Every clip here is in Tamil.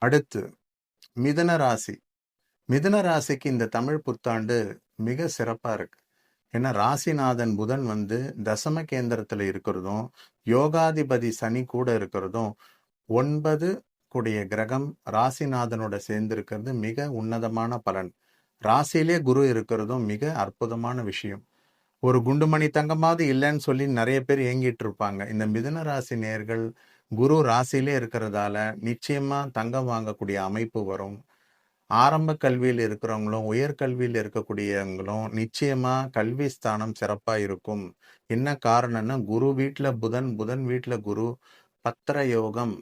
அடுத்து மிதுன ராசி. மிதுன ராசிக்கு இந்த தமிழ் புத்தாண்டு மிக சிறப்பா இருக்கு. ஏன்னா ராசிநாதன் புதன் வந்து தசம கேந்திரத்துல இருக்கிறதும், யோகாதிபதி சனி கூட இருக்கிறதும், 9 கூடிய கிரகம் ராசிநாதனோட சேர்ந்து இருக்கிறது மிக உன்னதமான பலன். ராசியிலே குரு இருக்கிறதும் மிக அற்புதமான விஷயம். ஒரு குண்டுமணி தங்கமாவது இல்லைன்னு சொல்லி நிறைய பேர் ஏங்கிட்டு இருப்பாங்க. இந்த மிதுன ராசி நேயர்கள் குரு ராசியிலே இருக்கிறதால நிச்சயமா தங்கம் வாங்கக்கூடிய அமைப்பு வரும். ஆரம்ப கல்வியில் இருக்கிறவங்களும், உயர்கல்வியில் இருக்கக்கூடியவங்களும் நிச்சயமா கல்வி ஸ்தானம் சிறப்பா இருக்கும். என்ன காரணம்னா, குரு வீட்ல புதன், புதன் வீட்ல குரு, பத்திர யோகம்,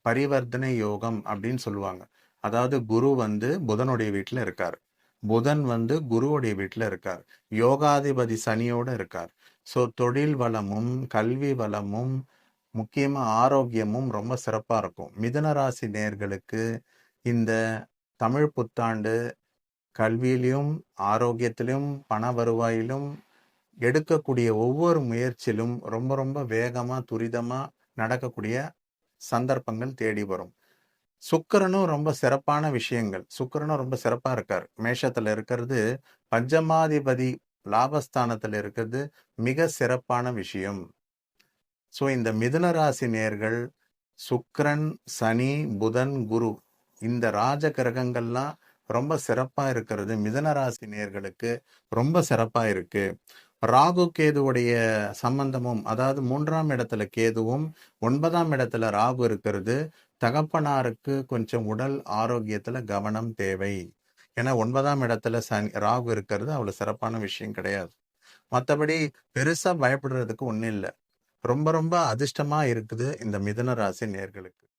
பரிவர்த்தனை யோகம் அப்படின்னு சொல்லுவாங்க. அதாவது குரு வந்து புதனுடைய வீட்ல இருக்காரு. புதன் வந்து குருவுடைய வீட்ல இருக்கார். யோகாதிபதி சனியோட இருக்கார். ஸோ தொழில் வளமும், கல்வி வளமும், முக்கியமா ஆரோக்கியமும் ரொம்ப சிறப்பா இருக்கும். மிதுன ராசி நேயர்களுக்கு இந்த தமிழ் புத்தாண்டு கல்வியிலும், ஆரோக்கியத்திலும், பண வருவாயிலும் எடுக்கக்கூடிய ஒவ்வொரு முயற்சியிலும் ரொம்ப ரொம்ப வேகமா, துரிதமா நடக்கக்கூடிய சந்தர்ப்பங்கள் தேடி வரும். சுக்கிரனும் ரொம்ப சிறப்பான விஷயங்கள். சுக்கிரனும் ரொம்ப சிறப்பா இருக்கார். மேஷத்துல இருக்கிறது பஞ்சமாதிபதி லாபஸ்தானத்துல இருக்கிறது மிக சிறப்பான விஷயம். ஸோ இந்த மிதுன ராசி நேயர்கள் சுக்கிரன், சனி, புதன், குரு இந்த ராஜ கிரகங்கள்லாம் ரொம்ப சிறப்பா இருக்கிறது மிதுன ராசி நேயர்களுக்கு ரொம்ப சிறப்பா இருக்கு. ராகு கேதுவுடைய சம்பந்தமும், அதாவது 3ஆம் இடத்துல கேதுவும் 9ஆம் இடத்துல ராகு இருக்கிறது தகப்பனாருக்கு கொஞ்சம் உடல் ஆரோக்கியத்துல கவனம் தேவை. ஏன்னா 9ஆம் இடத்துல ராகு இருக்கிறது அவ்வளவு சிறப்பான விஷயம் கிடையாது. மற்றபடி பெருசா பயப்படுறதுக்கு ஒண்ணும் இல்லை. ரொம்ப ரொம்ப அதிர்ஷ்டமா இருக்குது இந்த மிதுன ராசி நேயர்களுக்கு.